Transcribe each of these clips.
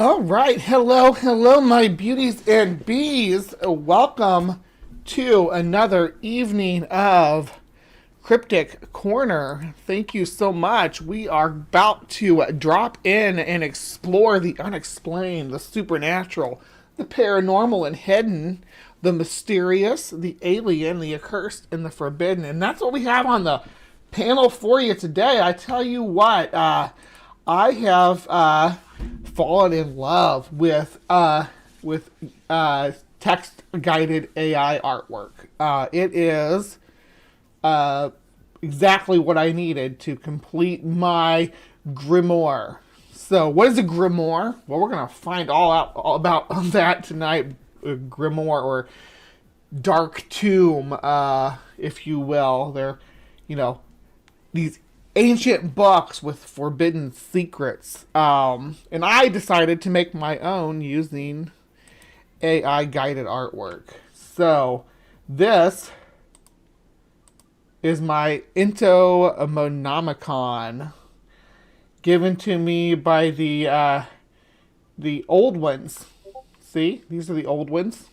All right, hello, my beauties and bees. Welcome to another evening of Cryptic Corner. Thank you so much. We are about to drop in and explore the unexplained, the supernatural, the paranormal and hidden, the mysterious, the alien, the accursed, and the forbidden. And that's what we have on the panel for you today. I tell you what, I have fallen in love with text guided AI artwork. It is exactly what I needed to complete my grimoire. So, what is a grimoire? Well, we're gonna find all about that tonight. A grimoire or dark tomb, if you will. They're, you know, these ancient books with forbidden secrets. And I decided to make my own using AI guided artwork. So this is my Entomonomicon, given to me by the old ones. See, these are the old ones.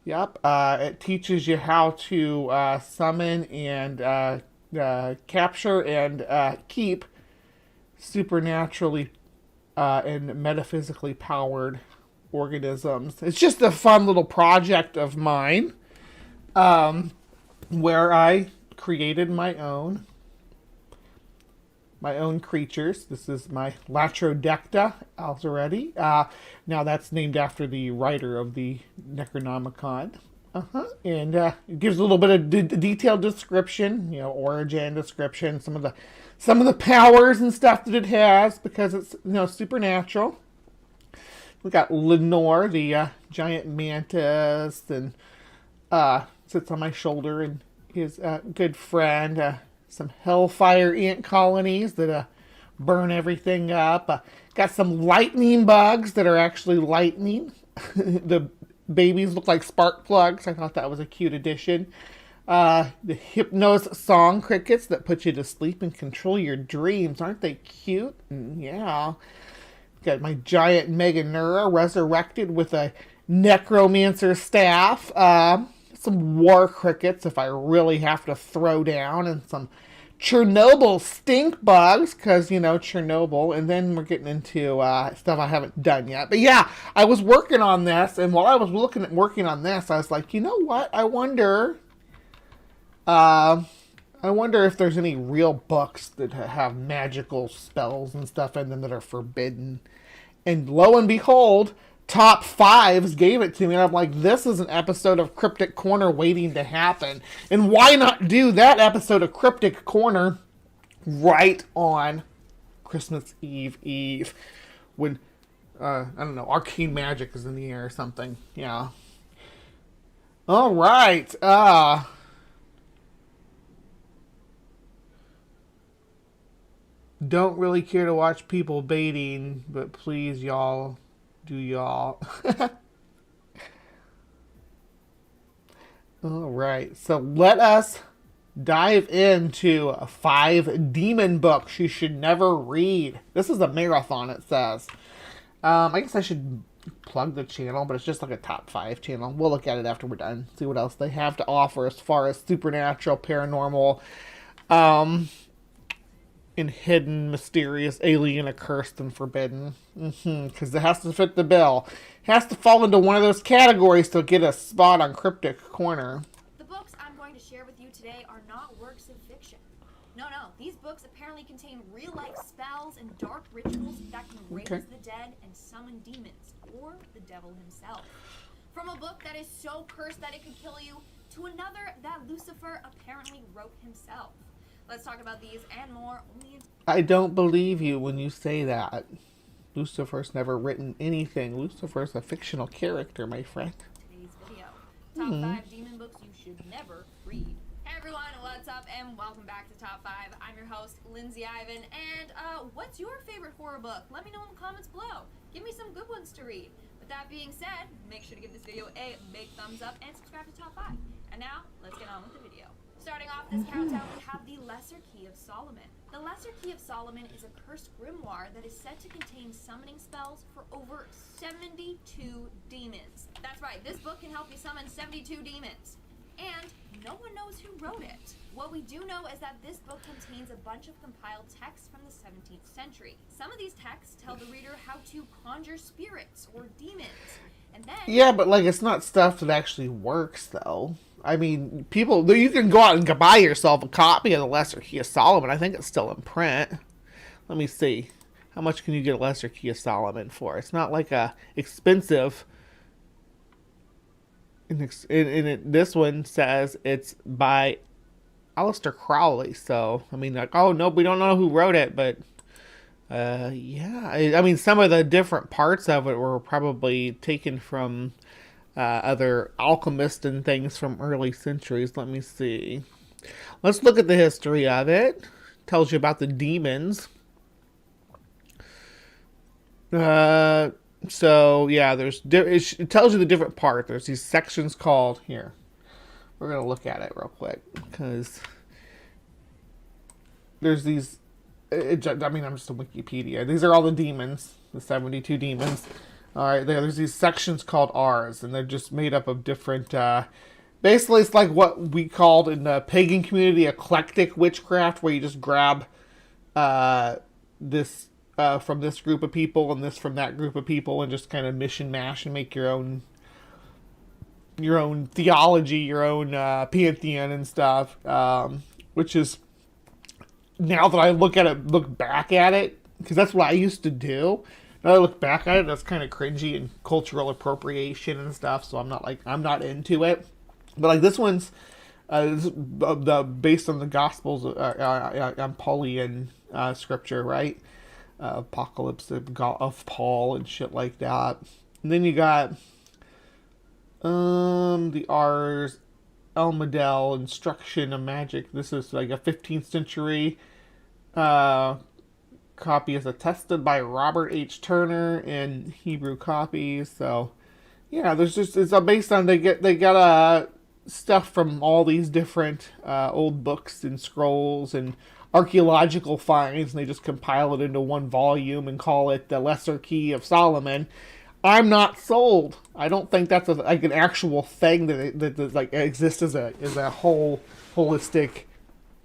Yep. It teaches you how to summon and capture and keep supernaturally and metaphysically powered organisms. It's just a fun little project of mine, where I created my own creatures. This is my Latrodecta already. Now that's named after the writer of the Necronomicon. And it gives a little bit of detailed description, origin description, some of the powers and stuff that it has, because it's supernatural. We got Lenore, the giant mantis, and sits on my shoulder, and his good friend. Some hellfire ant colonies that burn everything up. Got some lightning bugs that are actually lightning. The babies look like spark plugs. I thought that was a cute addition. The hypnos song crickets that put you to sleep and control your dreams. Aren't they cute? Yeah. Got my giant Meganura resurrected with a necromancer staff. Some war crickets if I really have to throw down, and some Chernobyl stink bugs, because, Chernobyl. And then we're getting into stuff I haven't done yet. But yeah, I was working on this, and while I was working on this, I was like, you know what? I wonder if there's any real books that have magical spells and stuff in them that are forbidden. And lo and behold, Top Fives gave it to me, and I'm like, this is an episode of Cryptic Corner waiting to happen. And why not do that episode of Cryptic Corner right on Christmas Eve, when, I don't know, arcane magic is in the air or something. Yeah. All right. Don't really care to watch people baiting, but please, y'all, do y'all. All right, so let us dive into 5 demon books you should never read. This is a marathon, it says. I guess I should plug the channel, but it's just like a top 5 channel. We'll look at it after we're done, see what else they have to offer as far as supernatural, paranormal, and hidden, mysterious, alien, accursed, and forbidden. Because it has to fit the bill. It has to fall into one of those categories to get a spot on Cryptic Corner. The books I'm going to share with you today are not works of fiction. No, these books apparently contain real-life spells and dark rituals that can raise the dead and summon demons, or the devil himself. From a book that is so cursed that it could kill you, to another that Lucifer apparently wrote himself. Let's talk about these and more only in... I don't believe you when you say that. Lucifer's never written anything. Lucifer's a fictional character, my friend. Today's video. Top 5 demon books you should never read. Hey everyone, what's up and welcome back to Top 5. I'm your host, Lindsay Ivan, and what's your favorite horror book? Let me know in the comments below. Give me some good ones to read. With that being said, make sure to give this video a big thumbs up and subscribe to Top 5. And now, let's get on with the video. Starting off this countdown, we have the Lesser Key of Solomon, The Lesser Key of Solomon is a cursed grimoire that is said to contain summoning spells for over 72 demons. That's right, this book can help you summon 72 demons. And no one knows who wrote it. What we do know is that this book contains a bunch of compiled texts from the 17th century. Some of these texts tell the reader how to conjure spirits or demons. And then... Yeah, but like it's not stuff that actually works, though. I mean, people, you can go out and buy yourself a copy of the Lesser Key of Solomon. I think it's still in print. Let me see. How much can you get a Lesser Key of Solomon for? It's not like a expensive. This one says it's by Aleister Crowley. So, I mean, like, oh, no, we don't know who wrote it, but yeah. I mean, some of the different parts of it were probably taken from other alchemists and things from early centuries. Let me see. Let's look at the history of it. Tells you about the demons. So yeah, it tells you the different parts. There's these sections called here. We're gonna look at it real quick because there's these. I mean, I'm just a Wikipedia. These are all the demons, the 72 demons. All right, there's these sections called R's, and they're just made up of different. Basically, it's like what we called in the pagan community eclectic witchcraft, where you just grab this from this group of people and this from that group of people, and just kind of mish and mash and make your own theology, your own pantheon and stuff. Which is, now that I look back at it, because that's what I used to do. Now I look back at it, that's kind of cringy and cultural appropriation and stuff. So I'm not into it. But like this one's based on the Gospels on Pauline scripture, right? Apocalypse of Paul and shit like that. And then you got the R's, Elmadel, Instruction of Magic. This is like a 15th century copy is attested by Robert H. Turner in Hebrew copies. So yeah, it's based on they got stuff from all these different old books and scrolls and archaeological finds, and they just compile it into one volume and call it the Lesser Key of Solomon. I'm not sold. I don't think that's like an actual thing that like exists as a whole holistic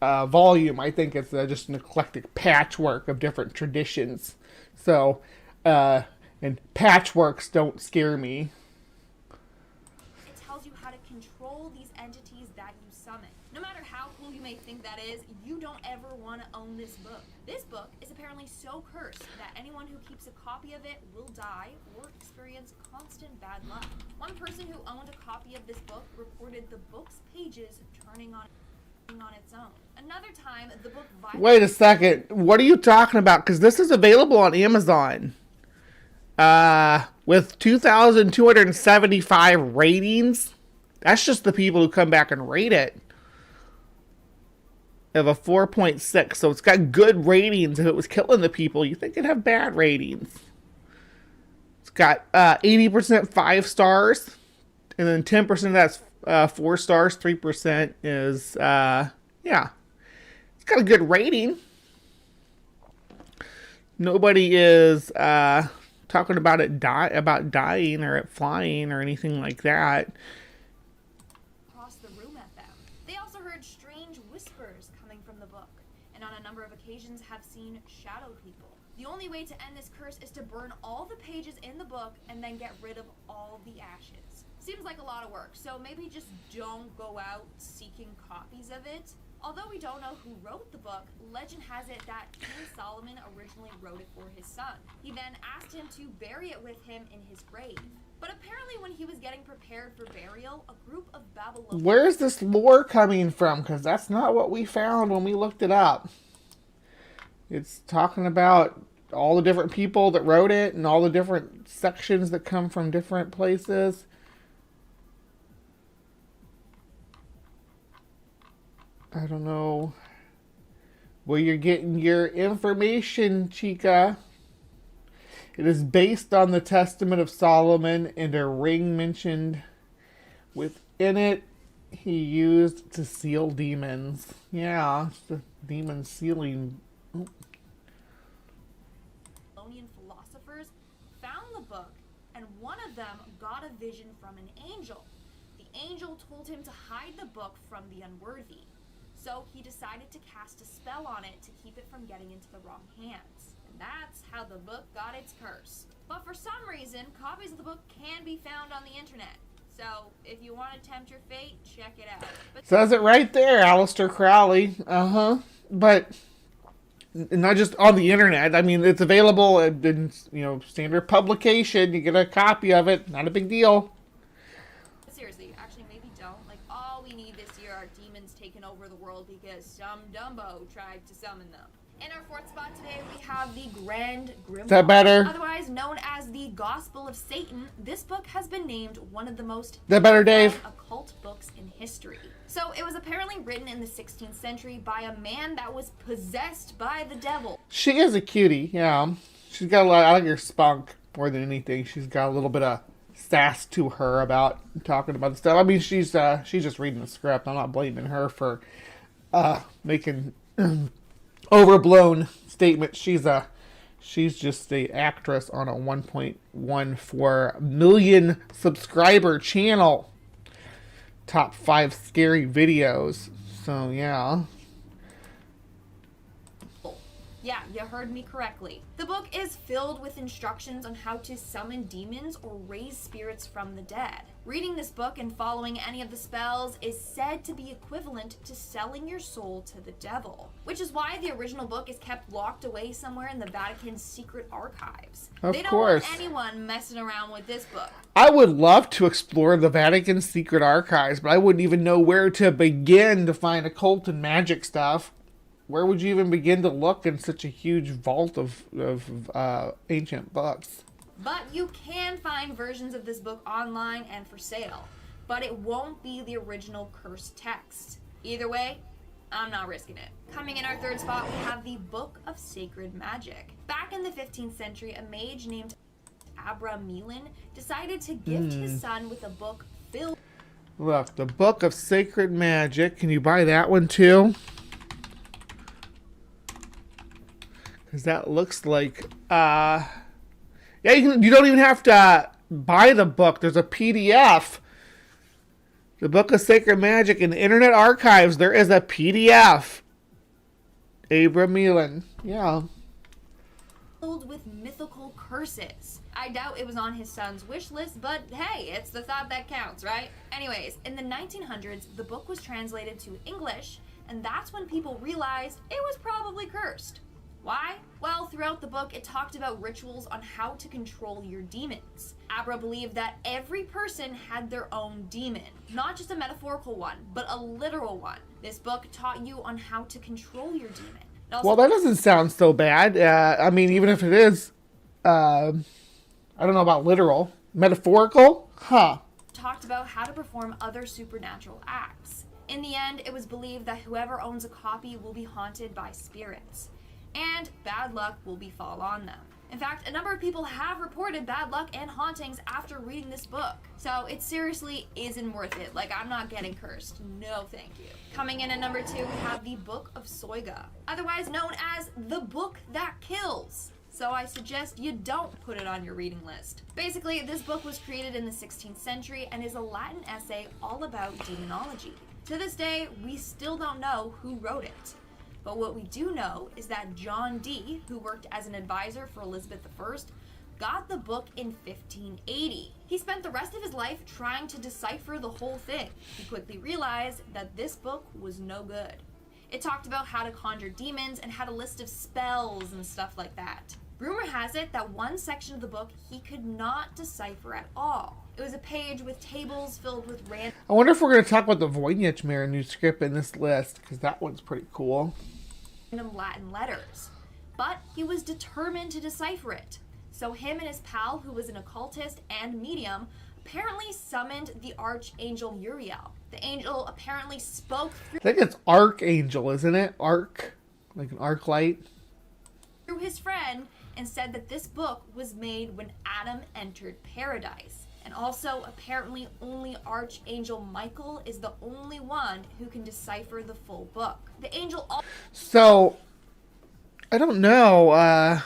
volume. I think it's just an eclectic patchwork of different traditions. So, and patchworks don't scare me. It tells you how to control these entities that you summon. No matter how cool you may think that is, you don't ever want to own this book. This book is apparently so cursed that anyone who keeps a copy of it will die or experience constant bad luck. One person who owned a copy of this book reported the book's pages turning on its own. Another time, the book Wait a second. What are you talking about? Because this is available on Amazon. With 2,275 ratings. That's just the people who come back and rate it. Of a 4.6, so it's got good ratings. If it was killing the people, you think it'd have bad ratings. It's got 80% 5 stars, and then 10% that's 4 stars. 3% is yeah, it's got a good rating. Nobody is talking about it dying or it flying or anything like that. Across the room at them. They also heard strange whispers coming from the book, and on a number of occasions have seen shadow people. The only way to end this curse is to burn all the pages in the book and then get rid of all the ashes. Seems like a lot of work, so maybe just don't go out seeking copies of it. Although we don't know who wrote the book, legend has it that King Solomon originally wrote it for his son. He then asked him to bury it with him in his grave. But apparently when he was getting prepared for burial, a group of Babylonians... Where is this lore coming from? Because that's not what we found when we looked it up. It's talking about all the different people that wrote it and all the different sections that come from different places. I don't know where you're getting your information, Chica. It is based on the Testament of Solomon and a ring mentioned within it he used to seal demons. Yeah, it's the demon sealing Babylonian philosophers found the book, and one of them got a vision from an angel. The angel told him to hide the book from the unworthy. So he decided to cast a spell on it to keep it from getting into the wrong hands. And that's how the book got its curse. But for some reason, copies of the book can be found on the internet. So if you want to tempt your fate, check it out. But Says it right there, Aleister Crowley. But not just on the internet. I mean, it's available in standard publication. You get a copy of it. Not a big deal. seriously, actually maybe don't. Like, all we need this year are demons taking over the world because some Dumbo tried to summon them. In our fourth spot today, we have the Grand Grimoire. Is that better? Otherwise known as the Gospel of Satan, this book has been named one of the most Is that better, Dave? occult books in history. So it was apparently written in the 16th century by a man that was possessed by the devil. She is a cutie, yeah. She's got a lot. I like her spunk more than anything. She's got a little bit of sass to her about talking about the stuff. I mean, she's just reading the script. I'm not blaming her for making overblown statements. She's just a actress on a 1.14 million subscriber channel. Top 5 scary videos. So yeah. Yeah, you heard me correctly. The book is filled with instructions on how to summon demons or raise spirits from the dead. Reading this book and following any of the spells is said to be equivalent to selling your soul to the devil, which is why the original book is kept locked away somewhere in the Vatican's secret archives. They don't want anyone messing around with this book. I would love to explore the Vatican's secret archives, but I wouldn't even know where to begin to find occult and magic stuff. Where would you even begin to look in such a huge vault of ancient books? But you can find versions of this book online and for sale, but it won't be the original cursed text. Either way, I'm not risking it. Coming in our third spot, we have the Book of Sacred Magic. Back in the 15th century, a mage named Abramelin decided to gift his son with a book filled... Look, the Book of Sacred Magic. Can you buy that one too? Because that looks like... yeah, you don't even have to buy the book. There's a PDF. The Book of Sacred Magic in the Internet Archives. There is a PDF. Abramelin. Yeah. Filled with mythical curses. I doubt it was on his son's wish list, but hey, it's the thought that counts, right? Anyways, in the 1900s, the book was translated to English, and that's when people realized it was probably cursed. Why? Well, throughout the book, it talked about rituals on how to control your demons. Abra believed that every person had their own demon. Not just a metaphorical one, but a literal one. This book taught you on how to control your demon. Well, that doesn't sound so bad. I mean, even if it is, I don't know about literal. Metaphorical? Huh. Talked about how to perform other supernatural acts. In the end, it was believed that whoever owns a copy will be haunted by spirits, and bad luck will befall on them. In fact, a number of people have reported bad luck and hauntings after reading this book. So it seriously isn't worth it. Like, I'm not getting cursed. No, thank you. Coming in at number 2, we have the Book of Soiga, otherwise known as the Book That Kills. So I suggest you don't put it on your reading list. Basically, this book was created in the 16th century and is a Latin essay all about demonology. To this day, we still don't know who wrote it. But what we do know is that John Dee, who worked as an advisor for Elizabeth I, got the book in 1580. He spent the rest of his life trying to decipher the whole thing. He quickly realized that this book was no good. It talked about how to conjure demons and had a list of spells and stuff like that. Rumor has it that one section of the book he could not decipher at all. It was a page with tables filled with random... I wonder if we're going to talk about the Voynich manuscript in this list, because that one's pretty cool. Latin letters, but he was determined to decipher it. So him and his pal, who was an occultist and medium, apparently summoned the archangel Uriel. The angel apparently spoke through... I think it's Archangel, isn't it? Arc, like an arc light. ...through his friend and said that this book was made when Adam entered paradise. And also, apparently, only Archangel Michael is the only one who can decipher the full book. The angel... So, I don't know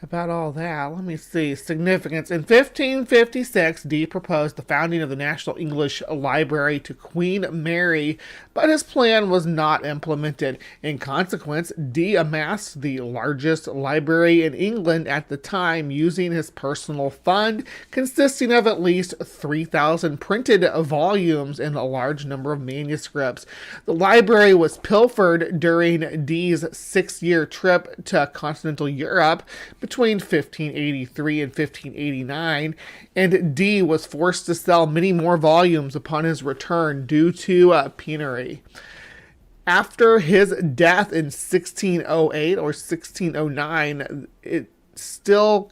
about all that. Let me see. Significance. In 1556, Dee proposed the founding of the National English Library to Queen Mary, but his plan was not implemented. In consequence, Dee amassed the largest library in England at the time using his personal fund, consisting of at least 3,000 printed volumes and a large number of manuscripts. The library was pilfered during Dee's 6-year trip to continental Europe between 1583 and 1589, and Dee was forced to sell many more volumes upon his return due to penury. After his death in 1608 or 1609, there's still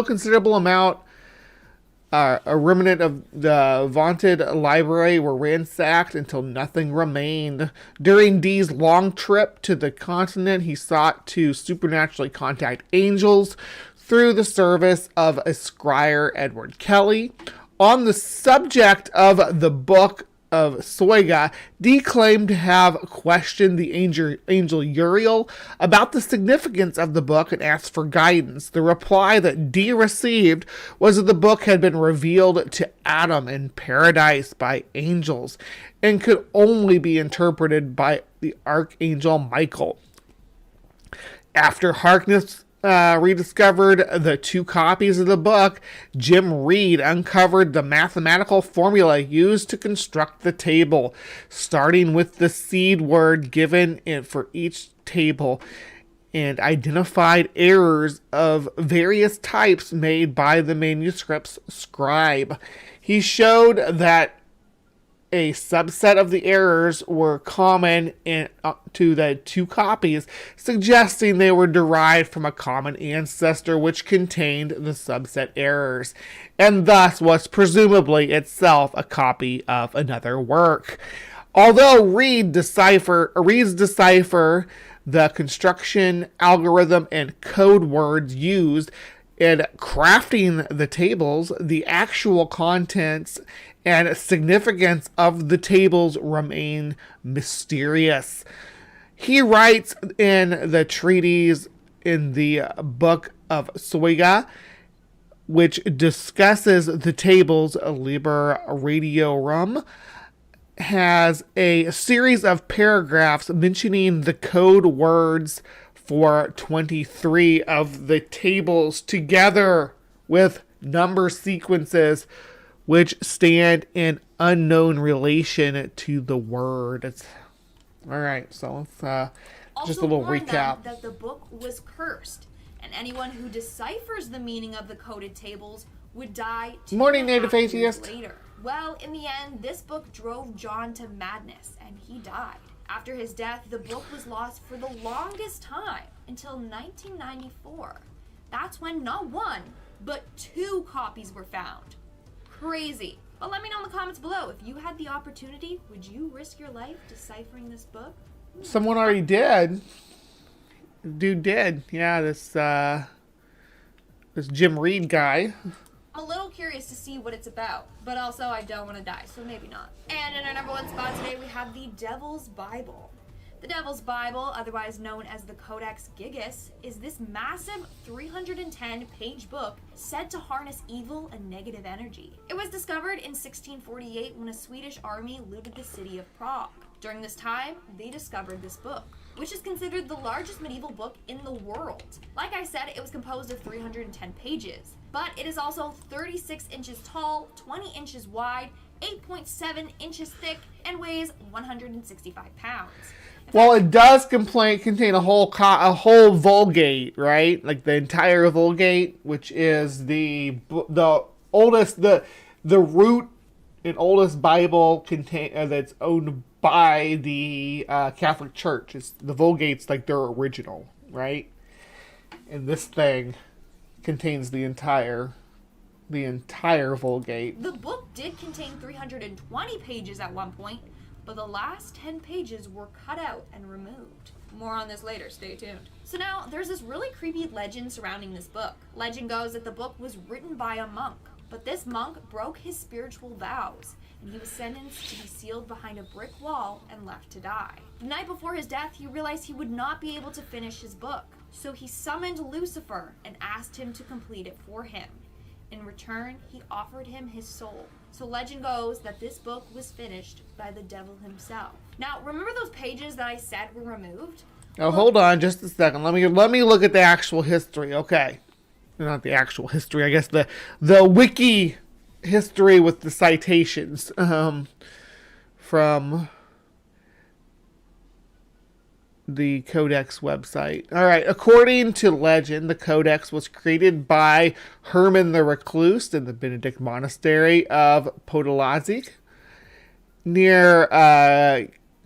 considerable amount, a remnant of the vaunted library were ransacked until nothing remained. During Dee's long trip to the continent, he sought to supernaturally contact angels through the service of a scryer, Edward Kelly. On the subject of the Book of Soiga, Dee claimed to have questioned the angel Uriel about the significance of the book and asked for guidance. The reply that Dee received was that the book had been revealed to Adam in paradise by angels and could only be interpreted by the archangel Michael. After Harkness rediscovered the 2 copies of the book, Jim Reed uncovered the mathematical formula used to construct the table, starting with the seed word given for each table, and identified errors of various types made by the manuscript's scribe. He showed that a subset of the errors were common to the 2 copies, suggesting they were derived from a common ancestor which contained the subset errors, and thus was presumably itself a copy of another work. Although Reed's decipher, the construction algorithm and code words used in crafting the tables, the actual contents and significance of the tables remain mysterious. He writes in the treatise in the Book of Soiga, which discusses the tables, Liber Radiorum, has a series of paragraphs mentioning the code words for 23 of the tables together with number sequences which stand in unknown relation to the word. All right, so let's just a little recap. That the book was cursed, and anyone who deciphers the meaning of the coded tables would die 2.5 Native years Atheist. later. Well, in the end, this book drove John to madness, and he died. After his death, the book was lost for the longest time, until 1994. That's when not 1, but 2 copies were found. Crazy. But let me know in the comments below, if you had the opportunity, would you risk your life deciphering this book? Someone already did. Dude did. Yeah, this Jim Reed guy. I'm a little curious to see what it's about, but also I don't want to die, so maybe not. And in our number 1 spot today, we have the Devil's Bible. The Devil's Bible, otherwise known as the Codex Gigas, is this massive 310-page book said to harness evil and negative energy. It was discovered in 1648 when a Swedish army looted the city of Prague. During this time, they discovered this book, which is considered the largest medieval book in the world. Like I said, it was composed of 310 pages, but it is also 36 inches tall, 20 inches wide, 8.7 inches thick, and weighs 165 pounds. Well, it does contain a whole Vulgate, right? Like the entire Vulgate, which is the oldest, the root and oldest Bible that's owned by the Catholic Church. The Vulgate's like their original, right? And this thing contains the entire Vulgate. The book did contain 320 pages at one point, but the last 10 pages were cut out and removed. More on this later, stay tuned. So now, there's this really creepy legend surrounding this book. Legend goes that the book was written by a monk. But this monk broke his spiritual vows, and he was sentenced to be sealed behind a brick wall and left to die. The night before his death, he realized he would not be able to finish his book. So he summoned Lucifer and asked him to complete it for him. In return, he offered him his soul. So legend goes that this book was finished by the devil himself. Now, remember those pages that I said were removed? Oh, hold on just a second. Let me look at the actual history. Okay. Not the actual history, I guess the wiki history with the citations from the Codex website. All right, according to legend, the Codex was created by Herman the Recluse in the Benedict Monastery of Podlazik near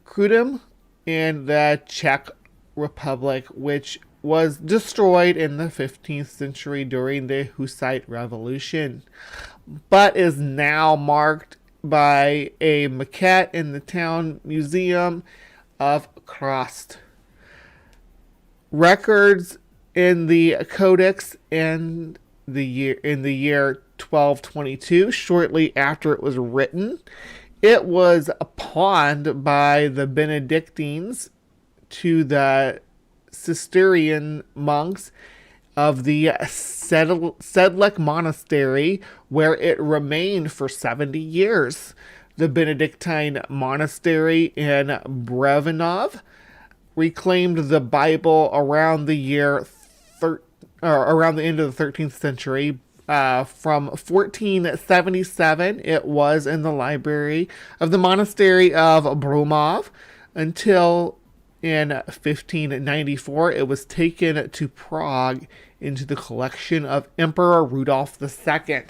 Krudum in the Czech Republic, which was destroyed in the 15th century during the Hussite Revolution, but is now marked by a maquette in the town museum of Krast. Records in the Codex in the year 1222, shortly after it was written, it was pawned by the Benedictines to the Cistercian monks of the Sedlec Monastery, where it remained for 70 years. The Benedictine monastery in Brevanov reclaimed the Bible around the end of the 13th century. From 1477, it was in the library of the monastery of Brumov until in 1594, it was taken to Prague into the collection of Emperor Rudolph II.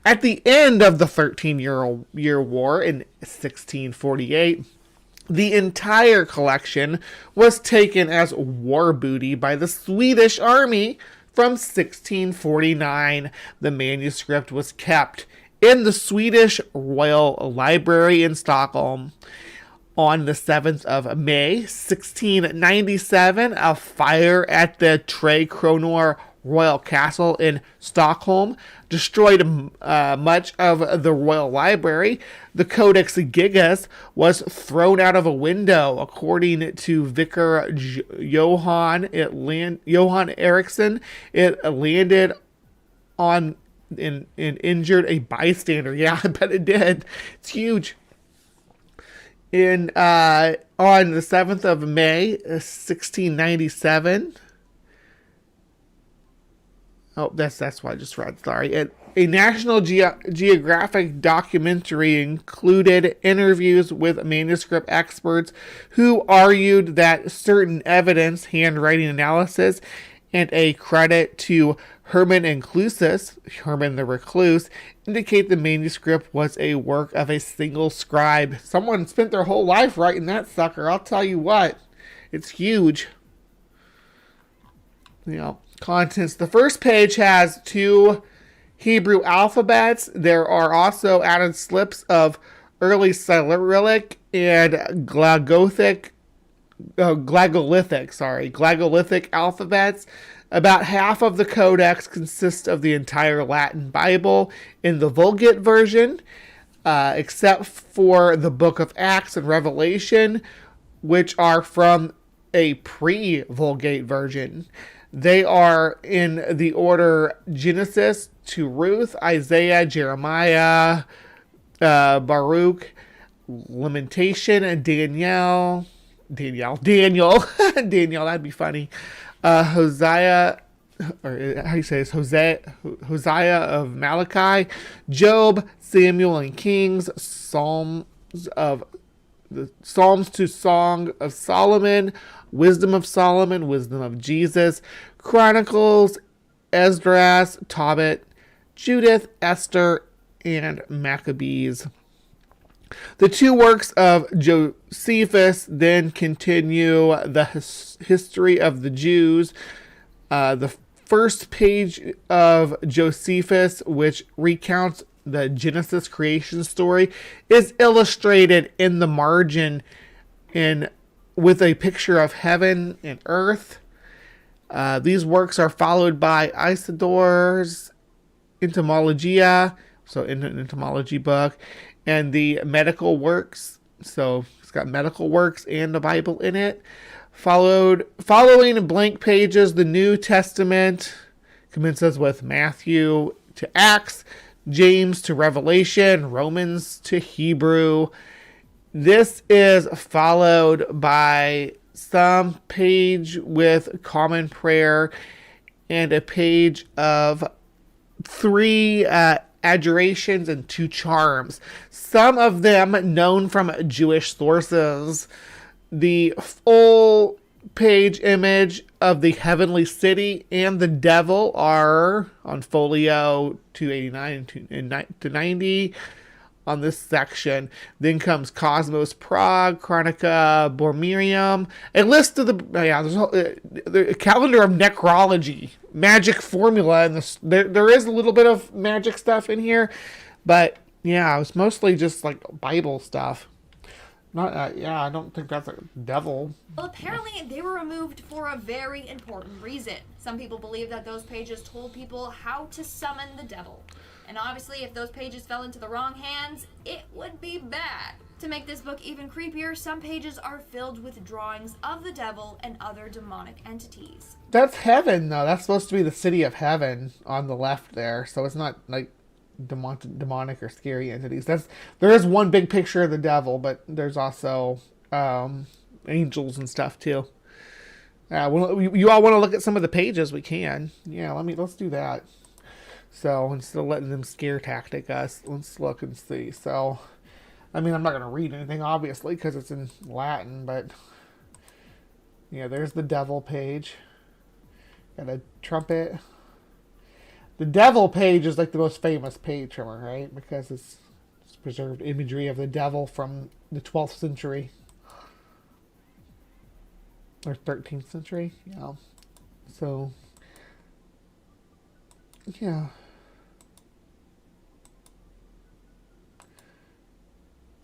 At the end of the 13-year war in 1648, the entire collection was taken as war booty by the Swedish army from 1649. The manuscript was kept in the Swedish Royal Library in Stockholm. On the 7th of May, 1697, a fire at the Tre Kronor Royal Castle in Stockholm destroyed much of the Royal Library. The Codex Gigas was thrown out of a window. According to Vicar Johan Eriksson, it landed on and injured a bystander. Yeah, I bet it did. It's huge. On the 7th of May, 1697. Oh, that's what I just read. Sorry. A National Geographic documentary included interviews with manuscript experts who argued that certain evidence, handwriting analysis, and a credit to Herman the Recluse, indicate the manuscript was a work of a single scribe. Someone spent their whole life writing that sucker. I'll tell you what. It's huge. Contents. The first page has 2 Hebrew alphabets. There are also added slips of early Cyrillic and glagolithic alphabets. About half of the Codex consists of the entire Latin Bible in the Vulgate version, except for the Book of Acts and Revelation, which are from a pre-Vulgate version. They are in the order Genesis to Ruth, Isaiah, Jeremiah, Baruch, Lamentation, and Daniel, that'd be funny. Hosea, or how do you say this? Hosea of Malachi, Job, Samuel, and Kings, Psalms to Song of Solomon, Wisdom of Solomon, Wisdom of Jesus, Chronicles, Esdras, Tobit, Judith, Esther, and Maccabees. The 2 works of Josephus then continue the history of the Jews. The first page of Josephus, which recounts the Genesis creation story, is illustrated in the margin with a picture of heaven and earth. These works are followed by Isidore's Entomologia, so in an entomology book, and the medical works. So it's got medical works and the Bible in it. Following blank pages, the New Testament commences with Matthew to Acts, James to Revelation, Romans to Hebrew. This is followed by some page with common prayer and a page of 3 adjurations and 2 charms. Some of them known from Jewish sources. The full page image of the heavenly city and the devil are on folio 289 and to 90 on this section. Then comes Cosmos Prague, Chronica Bormirium, a list of the calendar of necrology, magic formula, and there is a little bit of magic stuff in here, but yeah, it's mostly just like Bible stuff. Not, I don't think that's a devil. Well, apparently they were removed for a very important reason. Some people believe that those pages told people how to summon the devil. And obviously, if those pages fell into the wrong hands, it would be bad. To make this book even creepier, some pages are filled with drawings of the devil and other demonic entities. That's heaven, though. That's supposed to be the city of heaven on the left there. So it's not like demonic or scary entities. There is one big picture of the devil, but there's also angels and stuff too. You all want to look at some of the pages? We can. Yeah, let's do that. So instead of letting them scare tactic us, let's look and see. So, I mean, I'm not going to read anything obviously because it's in Latin, but yeah, there's the devil page. Got a trumpet. The devil page is like the most famous page from her, right? Because it's preserved imagery of the devil from the 12th century. Or 13th century, yeah. So, yeah.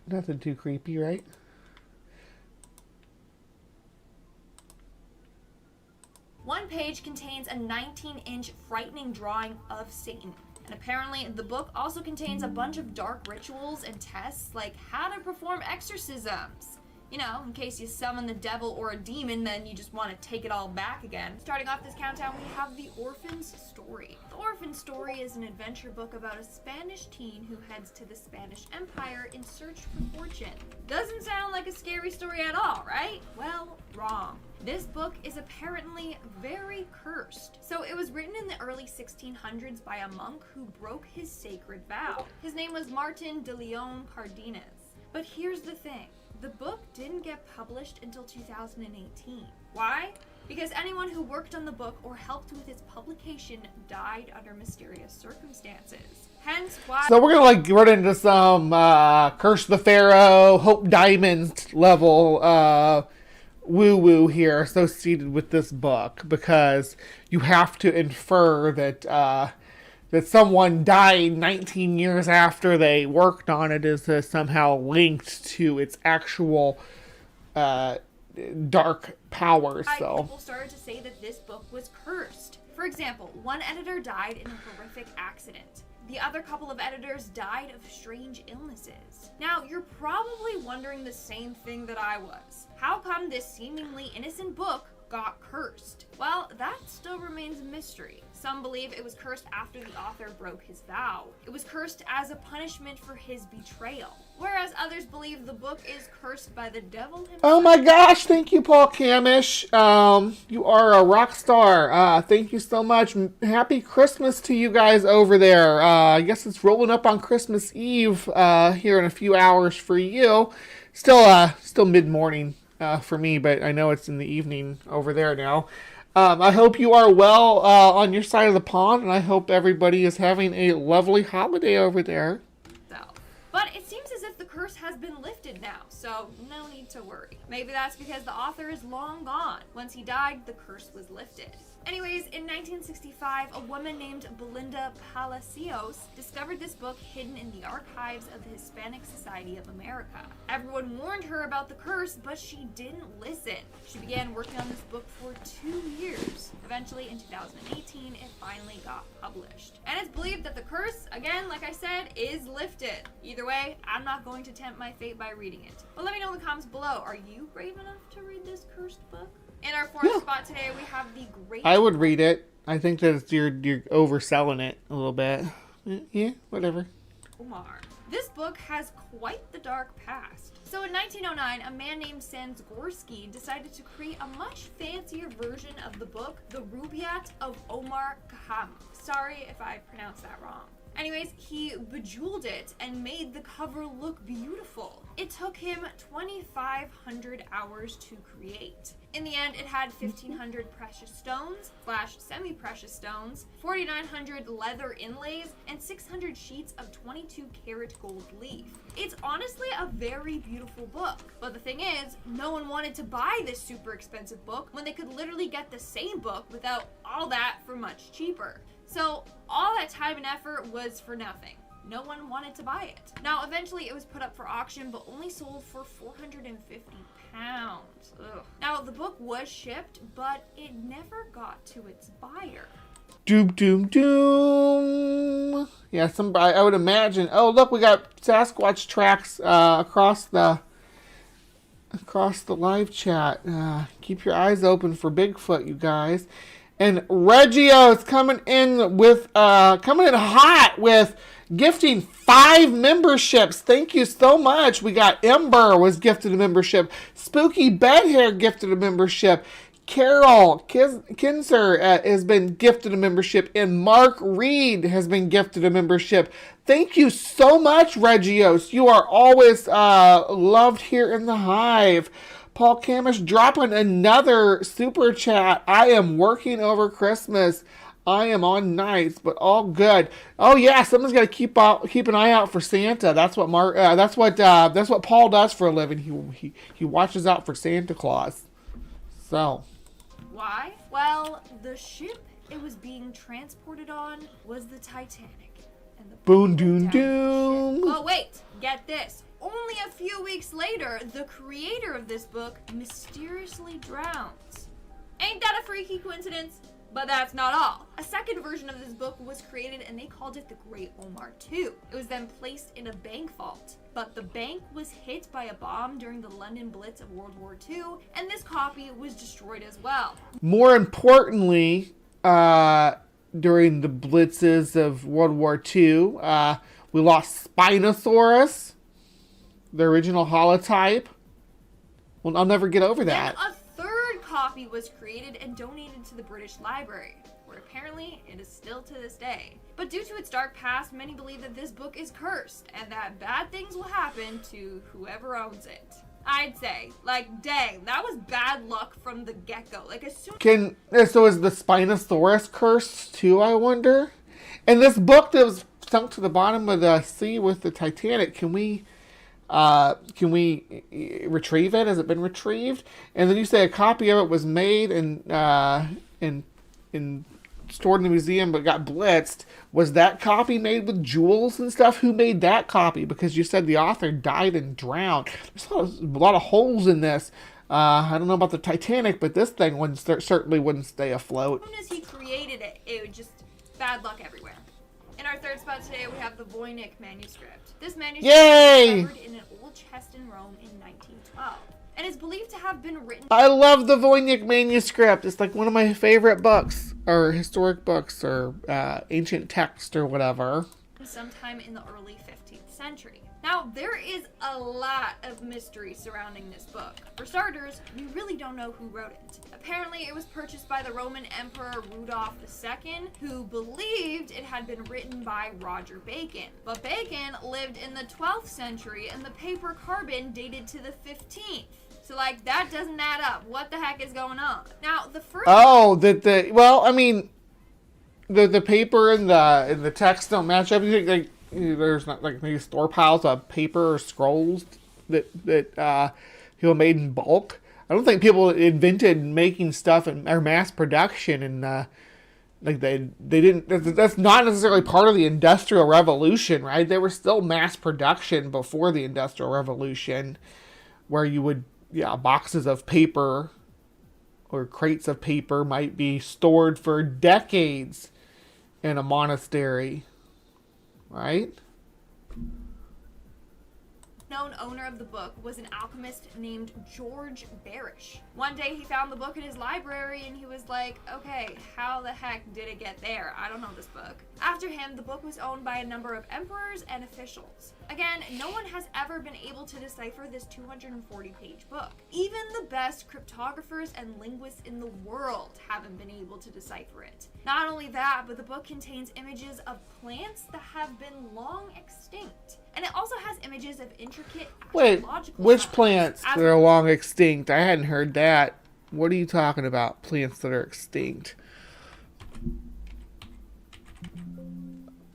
Nothing too creepy, right? One page contains a 19-inch frightening drawing of Satan. And apparently the book also contains a bunch of dark rituals and tests, like how to perform exorcisms. You know, in case you summon the devil or a demon, then you just want to take it all back again. Starting off this countdown, we have The Orphan's Story. The Orphan's Story is an adventure book about a Spanish teen who heads to the Spanish Empire in search for fortune. Doesn't sound like a scary story at all, right? Well, wrong. This book is apparently very cursed. So it was written in the early 1600s by a monk who broke his sacred vow. His name was Martin de Leon Cardenas. But here's the thing. The book didn't get published until 2018. Why? Because anyone who worked on the book or helped with its publication died under mysterious circumstances. Hence why... So we're going to run into some Curse the Pharaoh, Hope Diamond level woo-woo here associated with this book, because you have to infer that someone died 19 years after they worked on it is somehow linked to its actual dark powers. So people started to say that this book was cursed. For example, one editor died in a horrific accident. The other couple of editors died of strange illnesses. Now, you're probably wondering the same thing that I was. How come this seemingly innocent book got cursed? Well, that still remains a mystery. Some believe it was cursed after the author broke his vow. It was cursed as a punishment for his betrayal. Whereas others believe the book is cursed by the devil himself. Oh my gosh, thank you, Paul Camish. You are a rock star. Thank you so much. Happy Christmas to you guys over there. I guess it's rolling up on Christmas Eve here in a few hours for you. Still mid-morning for me, but I know it's in the evening over there now. I hope you are well on your side of the pond, and I hope everybody is having a lovely holiday over there. But it seems as if the curse has been lifted now, so no need to worry. Maybe that's because the author is long gone. Once he died, the curse was lifted. Anyways, in 1965, a woman named Belinda Palacios discovered this book hidden in the archives of the Hispanic Society of America. Everyone warned her about the curse, but she didn't listen. She began working on this book for 2 years. Eventually, in 2018, it finally got published. And it's believed that the curse, again, like I said, is lifted. Either way, I'm not going to tempt my fate by reading it. But let me know in the comments below, are you brave enough to read this cursed book? In our fourth spot today, we have the Great... I would read it. I think that you're overselling it a little bit. Yeah, whatever. Omar. This book has quite the dark past. So in 1909, a man named Sanzgorski decided to create a much fancier version of the book, The Rubaiyat of Omar Khayyam. Sorry if I pronounced that wrong. Anyways, he bejeweled it and made the cover look beautiful. It took him 2,500 hours to create. In the end, it had 1,500 precious stones / semi-precious stones, 4,900 leather inlays, and 600 sheets of 22-karat gold leaf. It's honestly a very beautiful book. But the thing is, no one wanted to buy this super expensive book when they could literally get the same book without all that for much cheaper. So all that time and effort was for nothing. No one wanted to buy it. Now, eventually it was put up for auction, but only sold for 450 pounds. Ugh. Now, the book was shipped, but it never got to its buyer. Doom, doom, doom. Yeah, I would imagine. Oh, look, we got Sasquatch tracks across the live chat. Keep your eyes open for Bigfoot, you guys. And Reggio is coming in hot with gifting 5 memberships. Thank you so much. We got Ember was gifted a membership. Spooky Bedhair gifted a membership. Carol Kinzer has been gifted a membership. And Mark Reed has been gifted a membership. Thank you so much, Reggios. You are always loved here in the Hive. Paul Camish dropping another super chat. I am working over Christmas. I am on nights, but all good. Oh yeah, someone's got to keep an eye out for Santa. That's what that's what Paul does for a living. He watches out for Santa Claus. So. Why? Well, the ship it was being transported on was the Titanic, and the boom, doom, doom. Oh wait, get this. Only a few weeks later, the creator of this book mysteriously drowns. Ain't that a freaky coincidence? But that's not all. A second version of this book was created and they called it The Great Omar II. It was then placed in a bank vault. But the bank was hit by a bomb during the London Blitz of World War II, and this copy was destroyed as well. More importantly, during the blitzes of World War II, we lost Spinosaurus, the original holotype. Well, I'll never get over that. Then a third copy was created and donated to the British Library, where apparently it is still to this day. But due to its dark past, many believe that this book is cursed and that bad things will happen to whoever owns it. I'd say, like, dang, that was bad luck from the get-go. Like, as soon so is the Spinosaurus cursed too, I wonder? And this book that was sunk to the bottom of the sea with the Titanic, can we retrieve it? Has it been retrieved? And then you say a copy of it was made and stored in the museum but got blitzed. Was that copy made with jewels and stuff? Who made that copy? Because you said the author died and drowned. There's a lot of holes in this. I don't know about the Titanic, but this thing certainly wouldn't stay afloat. As soon as he created it, it was just bad luck everywhere. In our third spot today, we have the Voynich manuscript. This manuscript was discovered in an old chest in Rome in 1912, and is believed to have been written... I love the Voynich manuscript. It's like one of my favorite books, or historic books, or ancient text, or whatever. Sometime in the early 15th century. Now, there is a lot of mystery surrounding this book. For starters, we really don't know who wrote it. Apparently, it was purchased by the Roman Emperor Rudolph II, who believed it had been written by Roger Bacon. But Bacon lived in the 12th century, and the paper carbon dated to the 15th. So, like, that doesn't add up. What the heck is going on? Now, the first... Oh, well, I mean, the paper and the text don't match up. You think, there's not like these store piles of paper or scrolls that people made in bulk. I don't think people invented making stuff or mass production and like they didn't. That's not necessarily part of the Industrial Revolution, right? They were still mass production before the Industrial Revolution, where you would boxes of paper or crates of paper might be stored for decades in a monastery, right? Known owner of the book was an alchemist named George Barish. One day he found the book in his library and he was like, okay, how the heck did it get there? I don't know this book. After him, the book was owned by a number of emperors and officials. Again, no one has ever been able to decipher this 240-page book. Even the best cryptographers and linguists in the world haven't been able to decipher it. Not only that, but the book contains images of plants that have been long extinct. And it also has images of intricate astrological which signs. plants that are long extinct? I hadn't heard that. What are you talking about? Plants that are extinct?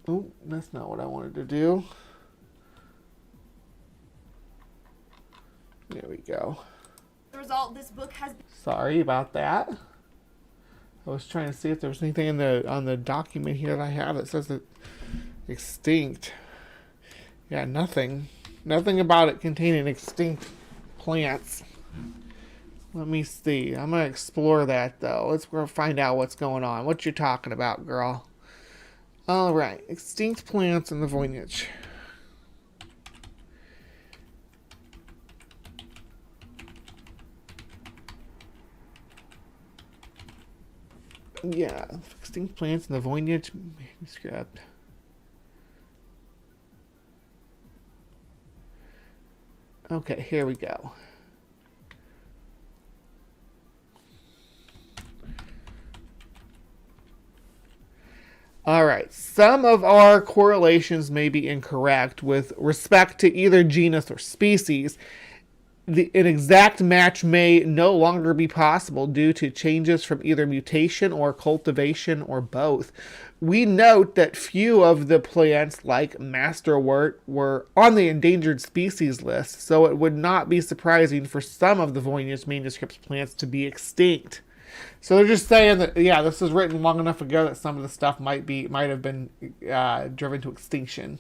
Oh, that's not what I wanted to do. There we go. The result, this book has... Sorry about that. I was trying to see if there was anything on the document here that I have that says that extinct. Yeah, nothing. Nothing about it containing extinct plants. Let me see. I'm going to explore that, though. Let's go find out what's going on. What you talking about, girl? All right. Extinct plants in the Voynich. Yeah. Extinct plants in the Voynich manuscript. Okay, here we go. All right, some of our correlations may be incorrect with respect to either genus or species. An exact match may no longer be possible due to changes from either mutation or cultivation or both. We note that few of the plants, like masterwort, were on the endangered species list, so it would not be surprising for some of the Voynich manuscripts plants to be extinct. So they're just saying that, yeah, this was written long enough ago that some of the stuff might have been driven to extinction.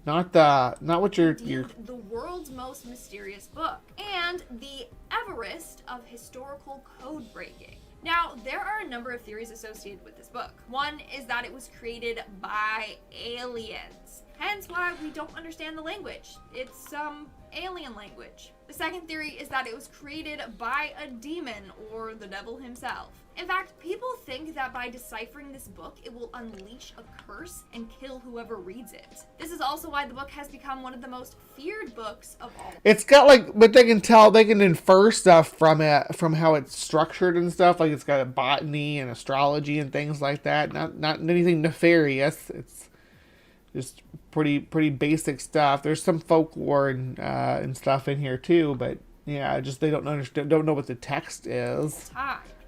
Not what you're the world's most mysterious book and the Everest of historical code breaking. Now, there are a number of theories associated with this book. One is that it was created by aliens, hence why we don't understand the language. It's some alien language. The second theory is that it was created by a demon or the devil himself. In fact, people think that by deciphering this book, it will unleash a curse and kill whoever reads it. This is also why the book has become one of the most feared books of all. It's got but they can infer stuff from it, from how it's structured and stuff. Like it's got a botany and astrology and things like that. Not anything nefarious. It's just pretty basic stuff. There's some folklore and stuff in here too, but yeah, just they don't know what the text is.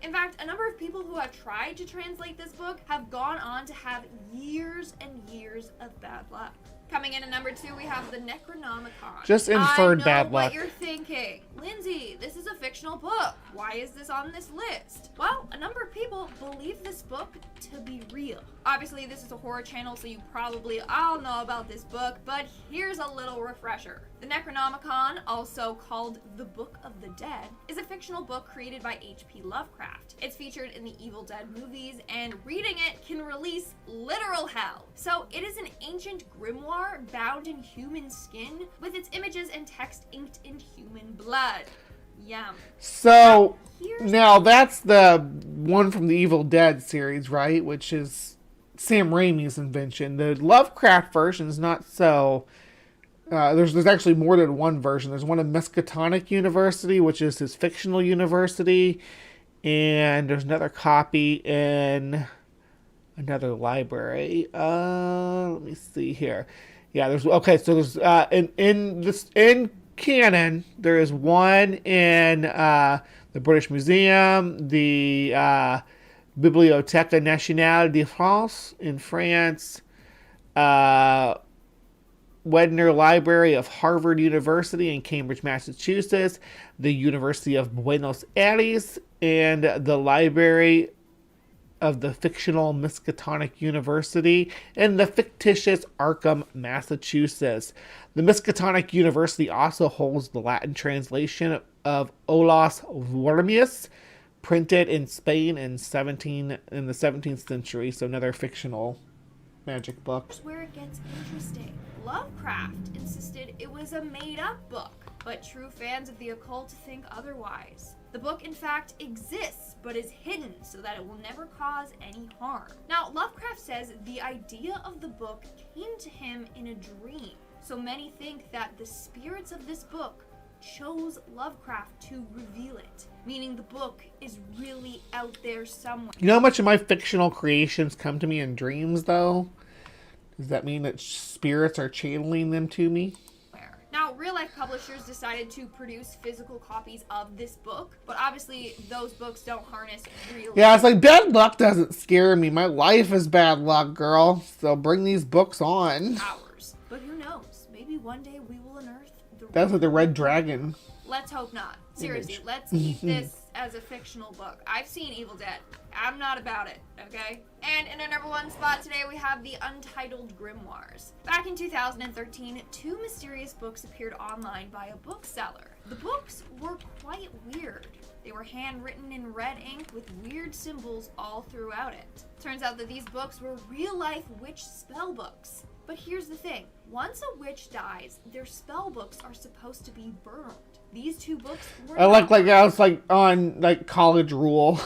In fact, a number of people who have tried to translate this book have gone on to have years and years of bad luck. Coming in at number 2, we have the Necronomicon. Just inferred bad luck. I know what you're thinking. Lindsay, this is a fictional book. Why is this on this list? Well, a number of people believe this book to be real. Obviously, this is a horror channel, so you probably all know about this book, but here's a little refresher. The Necronomicon, also called The Book of the Dead, is a fictional book created by H.P. Lovecraft. It's featured in the Evil Dead movies, and reading it can release literal hell. So it is an ancient grimoire bound in human skin with its images and text inked in human blood. Yum. So now that's the one from the Evil Dead series, right? Which is Sam Raimi's invention. The Lovecraft version is not so. There's actually more than one version. There's one in Miskatonic University, which is his fictional university, and there's another copy in another library. Let me see here. Yeah, there's in canon, there is one in the British Museum, the Bibliothèque Nationale de France in France, Wedner Library of Harvard University in Cambridge, Massachusetts, the University of Buenos Aires, and the Library of the fictional Miskatonic University in the fictitious Arkham, Massachusetts. The Miskatonic University also holds the Latin translation of Olas Wormius, printed in Spain in the 17th century, so another fictional magic book. Where it gets interesting. Lovecraft insisted it was a made-up book, but true fans of the occult think otherwise. The book, in fact, exists, but is hidden so that it will never cause any harm. Now, Lovecraft says the idea of the book came to him in a dream, so many think that the spirits of this book chose Lovecraft to reveal it, meaning the book is really out there somewhere. You know how much of my fictional creations come to me in dreams, though? Does that mean that spirits are channeling them to me? Now, real-life publishers decided to produce physical copies of this book, but obviously those books don't harness real... Yeah, it's like, bad luck doesn't scare me. My life is bad luck, girl. So bring these books on. Powers. But who knows? Maybe one day we will unearth the... That's like the Red Dragon. Let's hope not. Seriously, let's keep this as a fictional book. I've seen Evil Dead. I'm not about it, okay? And in our number one spot today, we have the Untitled Grimoires. Back in 2013, two mysterious books appeared online by a bookseller. The books were quite weird. They were handwritten in red ink with weird symbols all throughout it. Turns out that these books were real-life witch spell books. But here's the thing. Once a witch dies, their spell books are supposed to be burned. These two books were I was like on like college rule.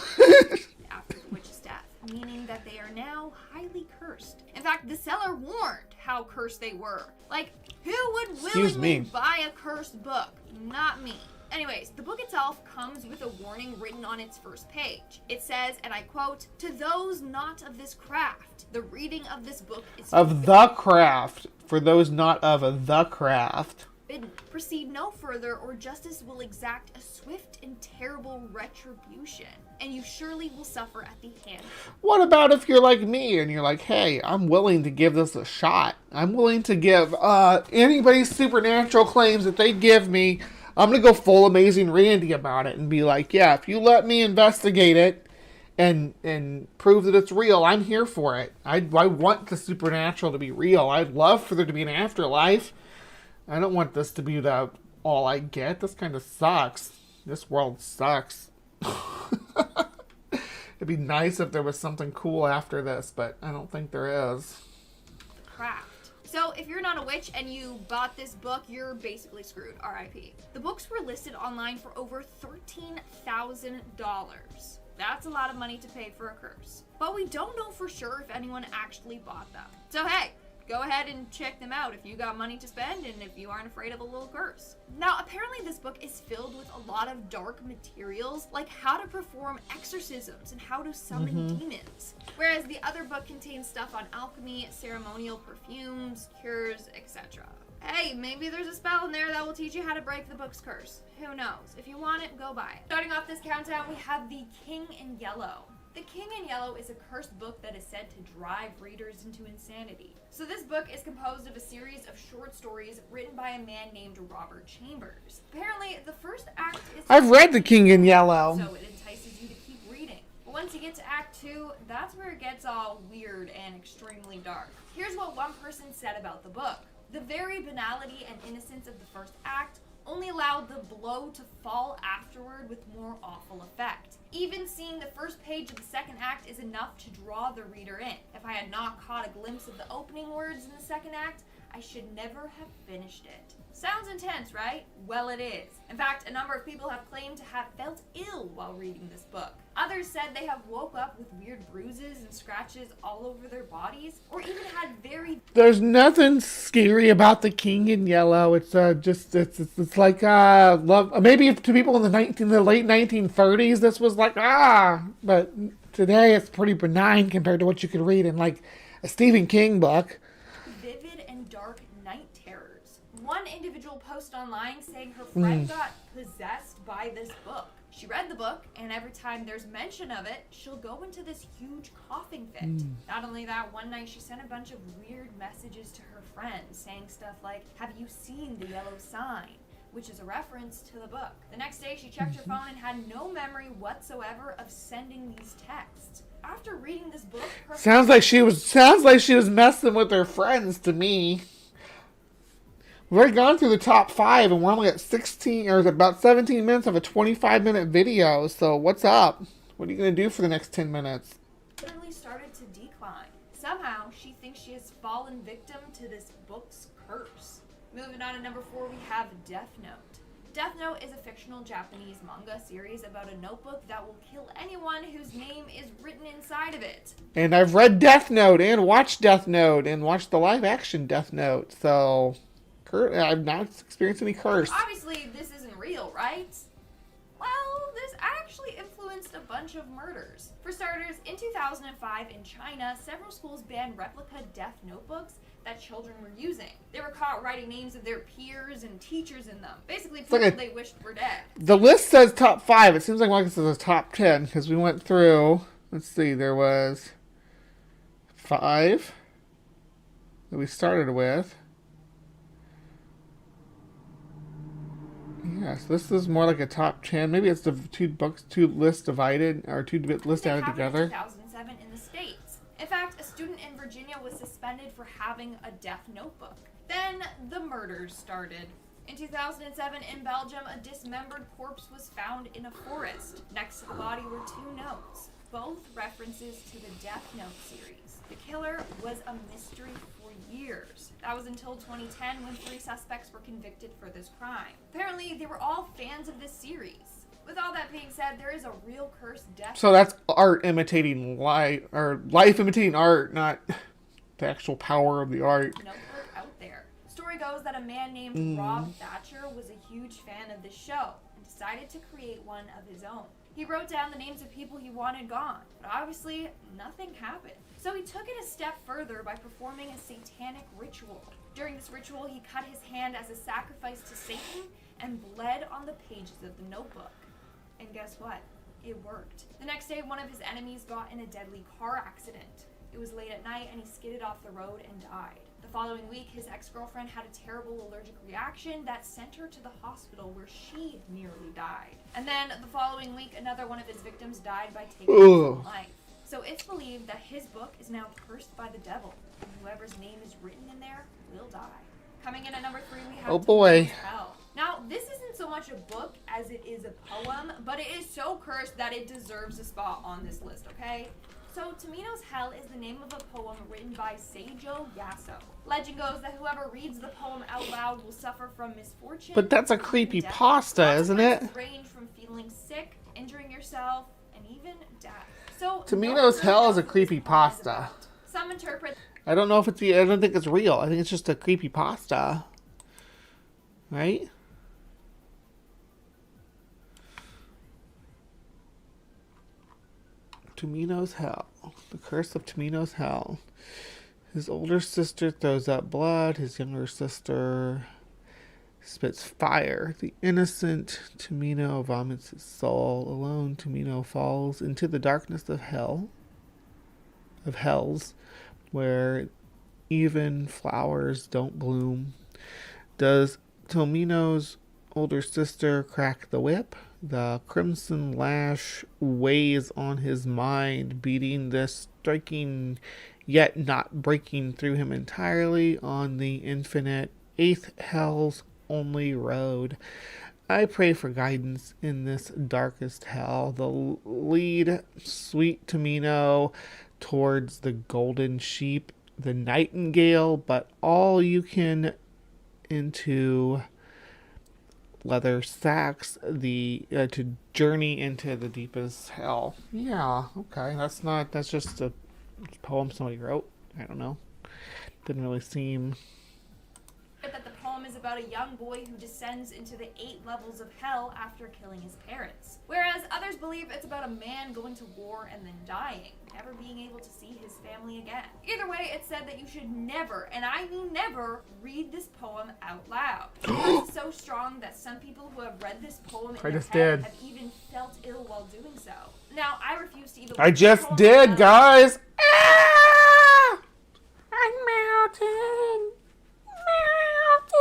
after the witch's death, meaning that they are now highly cursed. In fact, the seller warned how cursed they were. Like, who would willingly buy a cursed book? Not me. Anyways, the book itself comes with a warning written on its first page. It says, and I quote, "To those not of this craft, the reading of this book is of the craft. For those not of the craft. forbidden. Proceed no further, or justice will exact a swift and terrible retribution, and you surely will suffer at the hand." What about if you're like me and you're like, hey, I'm willing to give this a shot. I'm willing to give anybody's supernatural claims that they give me. I'm going to go full Amazing Randy about it and be like, yeah, if you let me investigate it and prove that it's real, I'm here for it. I want the supernatural to be real. I'd love for there to be an afterlife. I don't want this to be all I get. This kind of sucks. This world sucks. It'd be nice if there was something cool after this, but I don't think there is. Craft. So if you're not a witch and you bought this book, you're basically screwed. R.I.P. The books were listed online for over $13,000. That's a lot of money to pay for a curse. But we don't know for sure if anyone actually bought them. So hey, go ahead and check them out if you got money to spend and if you aren't afraid of a little curse. Now, apparently this book is filled with a lot of dark materials, like how to perform exorcisms and how to summon demons. Whereas the other book contains stuff on alchemy, ceremonial perfumes, cures, etc. Hey, maybe there's a spell in there that will teach you how to break the book's curse. Who knows? If you want it, go buy it. Starting off this countdown, we have The King in Yellow. The King in Yellow is a cursed book that is said to drive readers into insanity. So this book is composed of a series of short stories written by a man named Robert Chambers. Apparently, the first act is... I've read The King in Yellow. So it entices you to keep reading. But once you get to Act 2, that's where it gets all weird and extremely dark. Here's what one person said about the book. The very banality and innocence of the first act only allowed the blow to fall afterward with more awful effect. Even seeing the first page of the second act is enough to draw the reader in. If I had not caught a glimpse of the opening words in the second act, I should never have finished it. Sounds intense, right? Well, it is. In fact, a number of people have claimed to have felt ill while reading this book. Others said they have woke up with weird bruises and scratches all over their bodies, or even had very... There's nothing scary about The King in Yellow. It's it's like love. Maybe to people in the late 1930s, this was like but today it's pretty benign compared to what you could read in like a Stephen King book. Vivid and dark night terrors. one individual posted online saying her friend got possessed by this book. She read the book, and every time there's mention of it, she'll go into this huge coughing fit. Not only that, one night she sent a bunch of weird messages to her friends saying stuff like, "Have you seen the yellow sign?" which is a reference to the book. The next day, she checked her phone and had no memory whatsoever of sending these texts. After reading this book, sounds like she was messing with her friends to me. We've already gone through the top 5, and we're only at 16 or about 17 minutes of a 25-minute video. So what's up? What are you gonna do for the next 10 minutes? Literally started to decline. Somehow, she thinks she has fallen victim to this book's curse. Moving on to number 4, we have Death Note. Death Note is a fictional Japanese manga series about a notebook that will kill anyone whose name is written inside of it. And I've read Death Note and watched Death Note and watched the live-action Death Note, so I've not experienced any curse. Obviously, this isn't real, right? Well, this actually influenced a bunch of murders. For starters, in 2005 in China, several schools banned replica death notebooks that children were using. They were caught writing names of their peers and teachers in them. Basically, people they wished were dead. The list says top 5. It seems like this is a top 10, because we went through, let's see, there was 5 that we started with. Yeah, so this is more like a top 10. Maybe it's the two lists divided, or two lists added together. In 2007 in the States. In fact, a student in Virginia was suspended for having a death notebook. Then the murders started. In 2007 in Belgium, a dismembered corpse was found in a forest. Next to the body were 2 notes, both references to the Death Note series. The killer was a mystery for years. That was until 2010 when 3 suspects were convicted for this crime. Apparently, they were all fans of this series. With all that being said, there is a real cursed death. So that's art imitating life, or life imitating art, not the actual power of the art. Notebook out there. Story goes that a man named Rob Thatcher was a huge fan of this show and decided to create one of his own. He wrote down the names of people he wanted gone, but obviously nothing happened. So he took it a step further by performing a satanic ritual. During this ritual, he cut his hand as a sacrifice to Satan and bled on the pages of the notebook. And guess what? It worked. The next day, one of his enemies got in a deadly car accident. It was late at night and he skidded off the road and died. The following week, his ex-girlfriend had a terrible allergic reaction that sent her to the hospital where she nearly died. And then the following week, another one of his victims died by taking his own life. So it's believed that his book is now cursed by the devil, and whoever's name is written in there will die. Coming in at number 3, we have Hell. Now, this isn't so much a book as it is a poem, but it is so cursed that it deserves a spot on this list, okay? So, Tomino's Hell is the name of a poem written by Seijo Yasso. Legend goes that whoever reads the poem out loud will suffer from misfortune. But that's a creepypasta, isn't it? Range from feeling sick, injuring yourself, and even death. So, Tomino's Hell is a creepypasta. Some interpret. I don't know if it's. I don't think it's real. I think it's just a creepypasta. Right? Tomino's Hell. The Curse of Tomino's Hell. His older sister throws up blood. His younger sister spits fire. The innocent Tomino vomits his soul. Alone, Tomino falls into the darkness of hell. Of hells, where even flowers don't bloom. Does Tomino's older sister crack the whip? The crimson lash weighs on his mind, beating this striking yet not breaking through him entirely on the infinite 8th hell's only road. I pray for guidance in this darkest hell. The lead sweet Tomino towards the golden sheep, the nightingale, but all you can into leather sacks, to journey into the deepest hell. Yeah, okay. That's just a poem somebody wrote. I don't know. Didn't really seem. That the poem is about about a young boy who descends into the 8 levels of hell after killing his parents. Whereas others believe it's about a man going to war and then dying, never being able to see his family again. Either way, it's said that you should never, and I mean never, read this poem out loud. It's so strong that some people who have read this poem in their head have even felt ill while doing so. Now, I refuse to even... I just did, guys! Ah! I'm melting! Melting!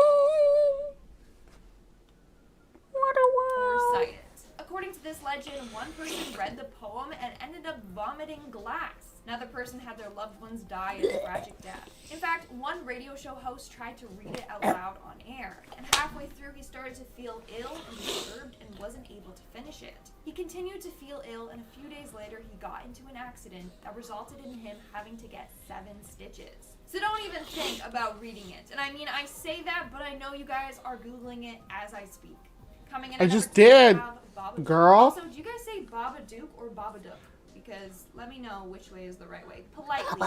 What a world! Recite it. According to this legend, one person read the poem and ended up vomiting glass. Another person had their loved ones die a tragic death. In fact, one radio show host tried to read it out loud on air, and halfway through he started to feel ill and disturbed and wasn't able to finish it. He continued to feel ill, and a few days later he got into an accident that resulted in him having to get 7 stitches. So don't even think about reading it. And I mean, I say that, but I know you guys are Googling it as I speak. Coming in, I just did, girl. Also, do you guys say Babadook or Babadook? Because let me know which way is the right way. Politely.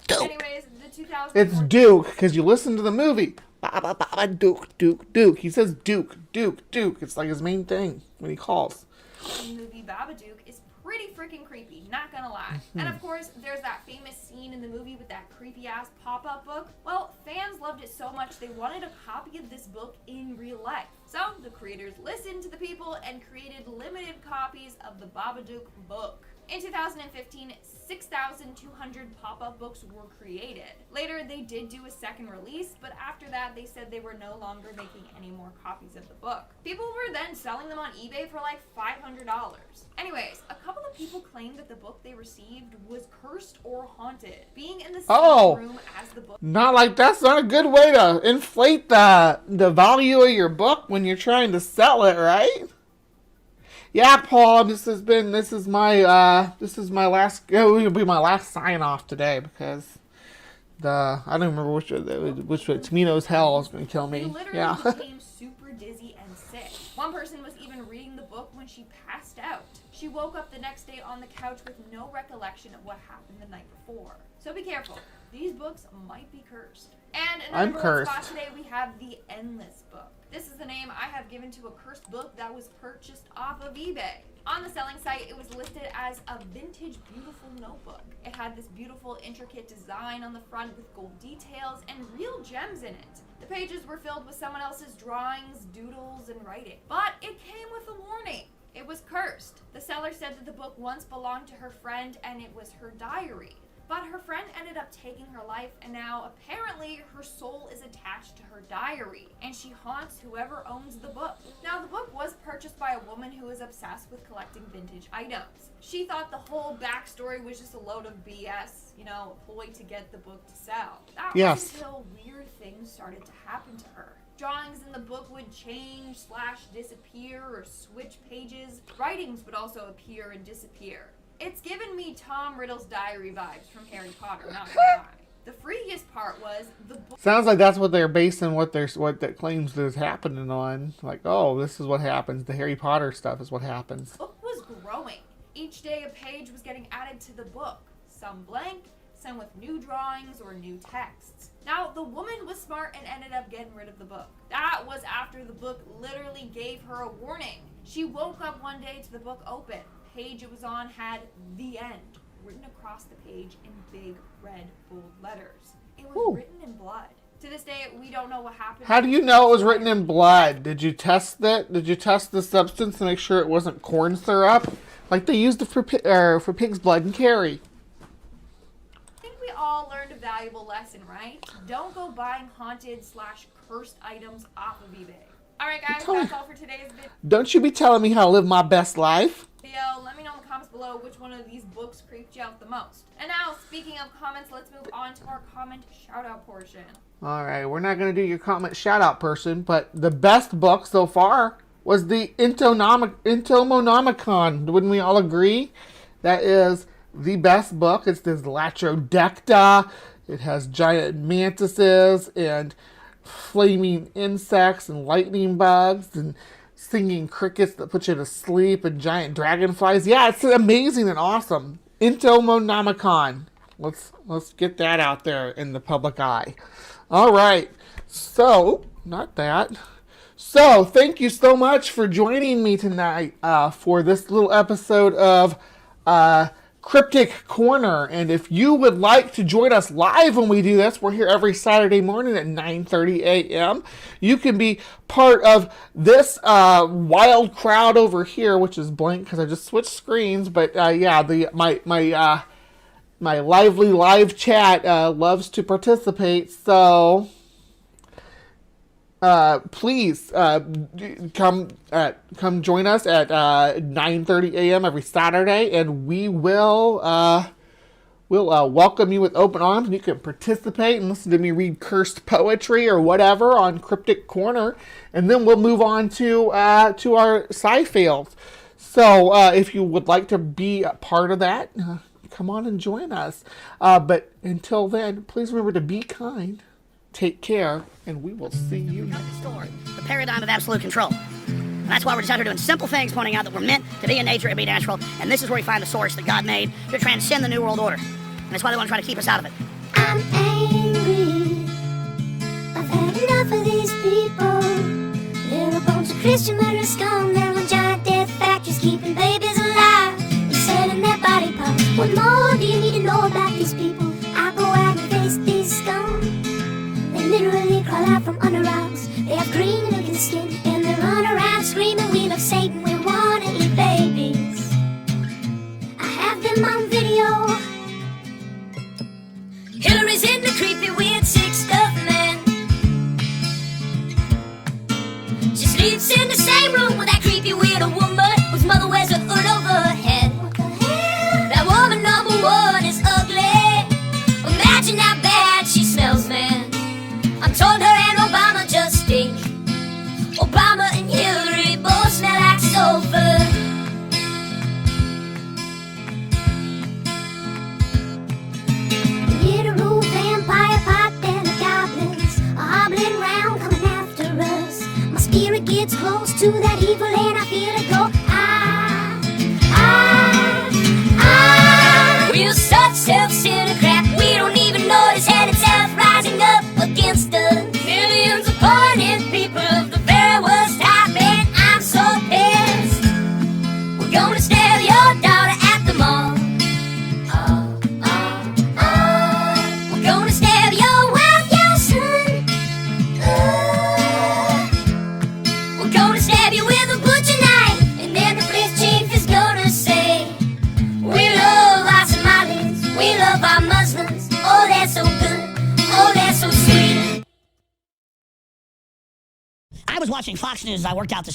Anyways, the 2000. It's Duke, because you listen to the movie. Duke, Duke, Duke. He says Duke, Duke, Duke. It's like his main thing when he calls. The movie Babadook is pretty freaking creepy, not gonna lie. And of course, there's that famous scene in the movie with that creepy ass pop-up book. Well, fans loved it so much they wanted a copy of this book in real life. So the creators listened to the people and created limited copies of the Babadook book. In 2015, 6,200 pop-up books were created. Later, they did do a second release, but after that, they said they were no longer making any more copies of the book. People were then selling them on eBay for like $500. Anyways, a couple of people claimed that the book they received was cursed or haunted, being in the same room as the book. Not like that's not a good way to inflate the value of your book when you're trying to sell it, right? Yeah, Paul, this is my last, it'll be my last sign off today because I don't remember which Tamino's hell is going to kill me. You literally became super dizzy and sick. One person was even reading the book when she passed out. She woke up the next day on the couch with no recollection of what happened the night before. So be careful. These books might be cursed. And in I'm cursed. spot today we have the Endless book. This is the name I have given to a cursed book that was purchased off of eBay. On the selling site, it was listed as a vintage beautiful notebook. It had this beautiful intricate design on the front with gold details and real gems in it. The pages were filled with someone else's drawings, doodles, and writing. But it came with a warning. It was cursed. The seller said that the book once belonged to her friend and it was her diary. But her friend ended up taking her life, and now apparently her soul is attached to her diary, and she haunts whoever owns the book. Now, the book was purchased by a woman who is obsessed with collecting vintage items. She thought the whole backstory was just a load of BS, a ploy to get the book to sell. That was until weird things started to happen to her. Drawings in the book would change / disappear or switch pages. Writings would also appear and disappear. It's given me Tom Riddle's diary vibes from Harry Potter, not gonna lie. The freakiest part was the book. Sounds like that's what they're basing what that claims is happening on. Like, oh, this is what happens. The Harry Potter stuff is what happens. The book was growing. Each day a page was getting added to the book. Some blank, some with new drawings or new texts. Now, the woman was smart and ended up getting rid of the book. That was after the book literally gave her a warning. She woke up one day to the book open. Page it was on had "The End" written across the page in big red bold letters. It was written in blood. To this day, we don't know what happened. How do you know it was written in blood? Did you test it? Did you test the substance to make sure it wasn't corn syrup, like they used it for pig's blood and Carrie? I think we all learned a valuable lesson, right? Don't go buying haunted / cursed items off of eBay. All right, guys, that's all for today's video. Don't you be telling me how to live my best life. Let me know in the comments below which one of these books creeped you out the most. And now, speaking of comments, let's move on to our comment shout-out portion. All right, we're not going to do your comment shout-out person, but the best book so far was the Entomonomicon. Wouldn't we all agree? That is the best book. It's this Latrodecta. It has giant mantises and flaming insects and lightning bugs and singing crickets that put you to sleep and giant dragonflies. Yeah, it's amazing and awesome. Entomonomicon. Let's get that out there in the public eye. All right. So not that. So, thank you so much for joining me tonight for this little episode of Cryptic Corner. And if you would like to join us live when we do this, we're here every Saturday morning at 9:30 a.m. You can be part of this wild crowd over here, which is blank because I just switched screens. But yeah, my lively live chat loves to participate. So please come join us at 9:30 a.m. every Saturday, and we will we'll welcome you with open arms, and you can participate and listen to me read cursed poetry or whatever on Cryptic Corner, and then we'll move on to our sci-fails. So if you would like to be a part of that, come on and join us. But until then, please remember to be kind. Take care, and we will see you next time. The paradigm of absolute control. And that's why we're just out here doing simple things, pointing out that we're meant to be in nature and be natural. And this is where we find the source that God made to transcend the New World Order. And that's why they want to try to keep us out of it. I'm angry. I've had enough of these people. They're a bunch of Christian murder scum. They're on giant death factories keeping babies alive and selling their body parts. What more do you need to know about these people? I go out and face these scum. They literally crawl out from under rocks. They have green looking skin and they run around screaming, we love Satan, we wanna eat babies. I have them on video. Hillary's in the creepy weird sick stuff man. She sleeps in the same room with that creepy weird woman whose mother wears a hood over her head. What the hell? That woman number one is ugly. Imagine how bad she smells, man. I'm told her and Obama just stink. Obama and Hillary both smell like sulfur. Literal vampire pipe and the goblins are hobbling round coming after us. My spirit gets close to that evil and I feel it go. We're such self-centered crap. We don't even notice hell itself rising up against us. Millions of pointed people of the very worst type, and I'm so pissed. We're gonna stab your daughter at the mall. We're gonna stab your wife, your son. We're gonna stab you with a butcher knife, and then the police chief is gonna say, we love our Somalis, we love our Muslims. Oh, they're so good, oh, they're so sweet. I was watching Fox News as I worked out this